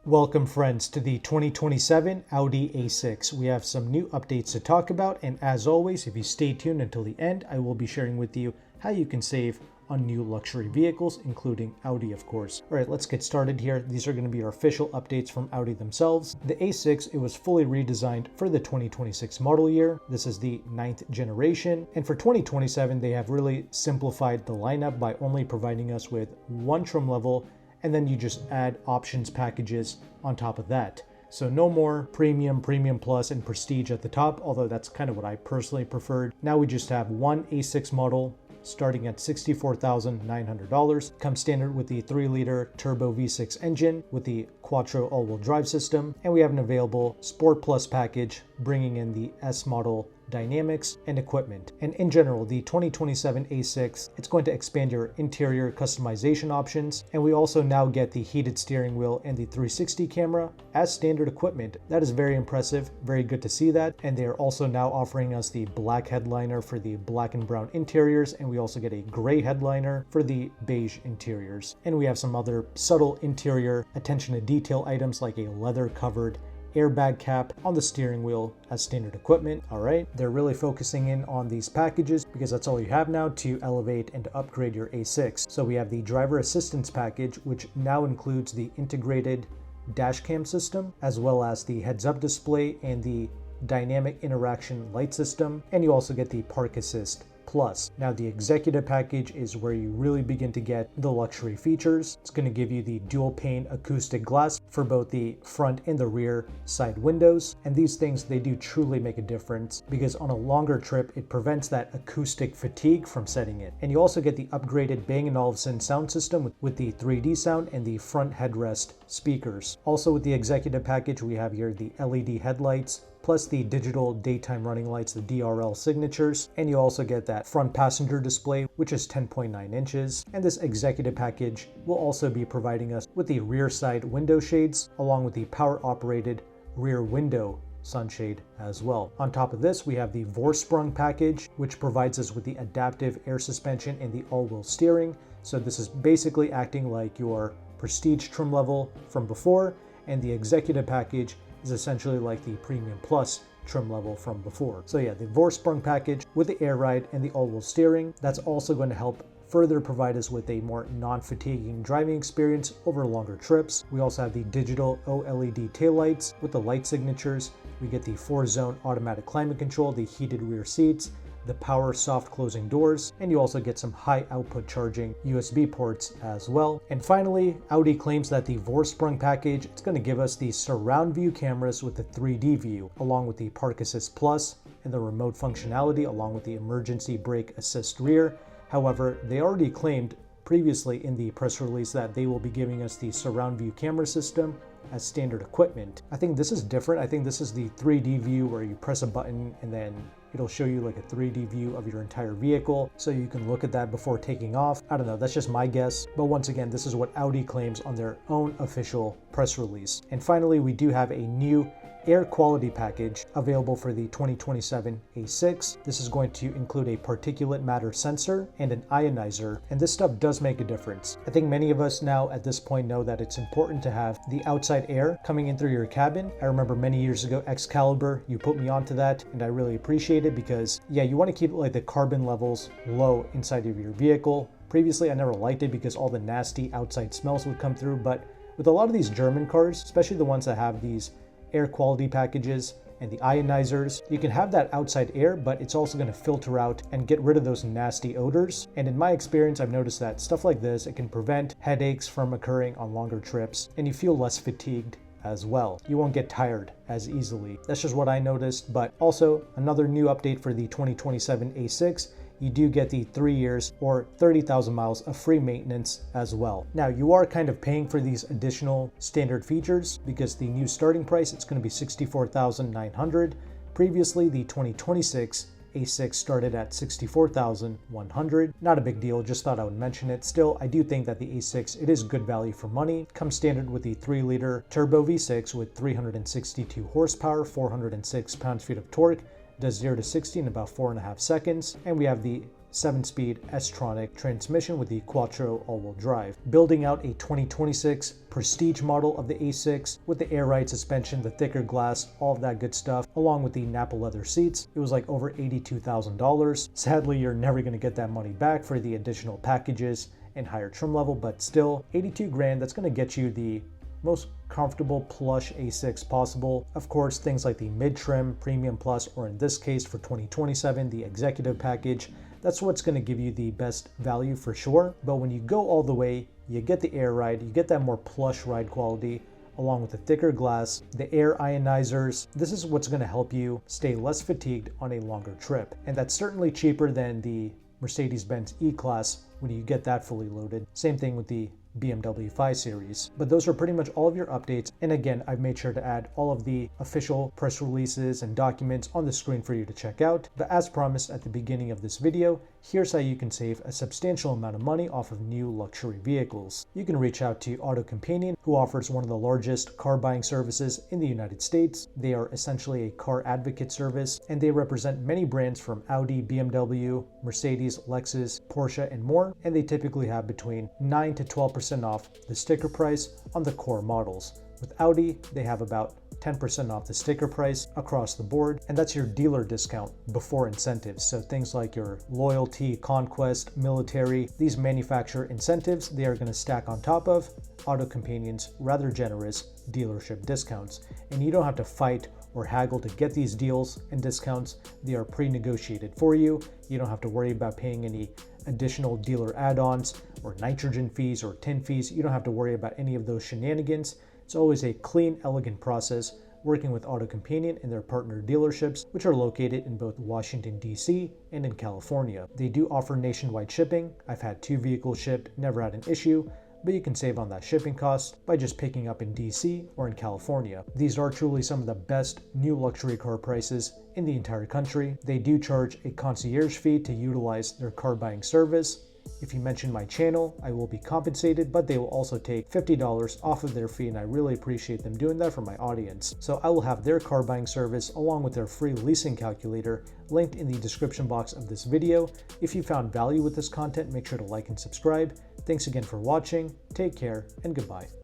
Welcome friends to the 2027 Audi A6. We have some new updates to talk about, and as always, if you stay tuned until the end, I will be sharing with you how you can save on new luxury vehicles, including Audi, of course. All right, let's get started here. These are going to be our official updates from Audi themselves. The A6, it was fully redesigned for the 2026 model year. This is the 9th generation. And for 2027, they have really simplified the lineup by only providing us with one trim level, and then you just add options packages on top of that. So no more premium, premium plus, and prestige at the top, although that's kind of what I personally preferred. Now we just have one A6 model starting at $64,900. Comes standard with the 3-liter turbo V6 engine with the Quattro all-wheel drive system, and we have an available Sport Plus package bringing in the S model dynamics and equipment. And in general, the 2027 A6, it's going to expand your interior customization options, and we also now get the heated steering wheel and the 360 camera as standard equipment. That is very impressive, very good to see that. And they are also now offering us the black headliner for the black and brown interiors, and we also get a gray headliner for the beige interiors. And we have some other subtle interior attention to detail items like a leather covered airbag cap on the steering wheel as standard equipment. All right, they're really focusing in on these packages because that's all you have now to elevate and to upgrade your A6. So we have the driver assistance package, which now includes the integrated dash cam system, as well as the heads-up display and the dynamic interaction light system. And you also get the park assist Plus. Now the executive package is where you really begin to get the luxury features. It's going to give you the dual pane acoustic glass for both the front and the rear side windows. And these things, they do truly make a difference because on a longer trip, it prevents that acoustic fatigue from setting in. And you also get the upgraded Bang & Olufsen sound system with the 3D sound and the front headrest speakers. Also with the executive package, we have here the LED headlights, plus the digital daytime running lights, the DRL signatures, and you also get that front passenger display, which is 10.9 inches. And this executive package will also be providing us with the rear side window shades, along with the power operated rear window sunshade as well. On top of this, we have the Vorsprung package, which provides us with the adaptive air suspension and the all-wheel steering. So this is basically acting like your prestige trim level from before, and the executive package is essentially like the Premium Plus trim level from before. So yeah, the Vorsprung package with the air ride and the all-wheel steering, that's also going to help further provide us with a more non-fatiguing driving experience over longer trips. We also have the digital OLED taillights with the light signatures. We get the 4-zone automatic climate control, the heated rear seats, the power soft closing doors, and you also get some high output charging USB ports as well. And finally, Audi claims that the Vorsprung package, it's going to give us the surround view cameras with the 3D view, along with the Park Assist Plus and the remote functionality, along with the emergency brake assist rear. However, they already claimed previously in the press release that they will be giving us the surround view camera system as standard equipment. I think this is different. I think this is the 3D view where you press a button and then it'll show you like a 3D view of your entire vehicle, so you can look at that before taking off. I don't know, that's just my guess. But once again, this is what Audi claims on their own official press release. And finally, we do have a new air quality package available for the 2027 A6. This is going to include a particulate matter sensor and an ionizer, and this stuff does make a difference. I think many of us now at this point know that it's important to have the outside air coming in through your cabin. I remember many years ago, Excalibur, you put me onto that, and I really appreciate it because, yeah, you want to keep like the carbon levels low inside of your vehicle. Previously, I never liked it because all the nasty outside smells would come through, but with a lot of these German cars, especially the ones that have these air quality packages and the ionizers, you can have that outside air, but it's also going to filter out and get rid of those nasty odors. And in my experience, I've noticed that stuff like this, it can prevent headaches from occurring on longer trips, and you feel less fatigued as well. You won't get tired as easily. That's just what I noticed. But also another new update for the 2027 A6, you do get the 3 years or 30,000 miles of free maintenance as well. Now, you are kind of paying for these additional standard features because the new starting price, it's going to be $64,900. Previously, the 2026 A6 started at $64,100. Not a big deal, just thought I would mention it. Still, I do think that the A6, it is good value for money. It comes standard with the 3-liter turbo V6 with 362 horsepower, 406 pounds-feet of torque. Does 0 to 60 in about 4.5 seconds. And we have the 7-speed S-tronic transmission with the Quattro all-wheel drive. Building out a 2026 prestige model of the A6 with the air ride suspension, the thicker glass, all of that good stuff, along with the Nappa leather seats. It was like over $82,000. Sadly, you're never going to get that money back for the additional packages and higher trim level, but still 82 grand, that's going to get you the most comfortable plush A6 possible. Of course, things like the mid-trim, premium plus, or in this case for 2027, the executive package, that's what's going to give you the best value for sure. But when you go all the way, you get the air ride, you get that more plush ride quality, along with the thicker glass, the air ionizers. This is what's going to help you stay less fatigued on a longer trip. And that's certainly cheaper than the Mercedes-Benz E-Class when you get that fully loaded. Same thing with the BMW 5 Series. But those are pretty much all of your updates. And again, I've made sure to add all of the official press releases and documents on the screen for you to check out. But as promised at the beginning of this video, here's how you can save a substantial amount of money off of new luxury vehicles. You can reach out to AutoCompanion, who offers one of the largest car buying services in the United States. They are essentially a car advocate service, and they represent many brands from Audi, BMW, Mercedes, Lexus, Porsche, and more. And they typically have between 9 to 12% off the sticker price on the core models. With Audi, they have about 10% off the sticker price across the board, and that's your dealer discount before incentives. So things like your loyalty, conquest, military, these manufacturer incentives, they are going to stack on top of AutoCompanion's rather generous dealership discounts. And you don't have to fight or haggle to get these deals and discounts. They are pre-negotiated for you. You don't have to worry about paying any additional dealer add-ons or nitrogen fees or tin fees. You don't have to worry about any of those shenanigans. It's always a clean, elegant process working with AutoCompanion and their partner dealerships, which are located in both Washington, D.C. and in California. They do offer nationwide shipping. I've had 2 vehicles shipped, never had an issue, but you can save on that shipping cost by just picking up in DC or in California. These are truly some of the best new luxury car prices in the entire country. They do charge a concierge fee to utilize their car buying service. If you mention my channel, I will be compensated, but they will also take $50 off of their fee, and I really appreciate them doing that for my audience. So I will have their car buying service along with their free leasing calculator linked in the description box of this video. If you found value with this content, make sure to like and subscribe. Thanks again for watching, take care, and goodbye.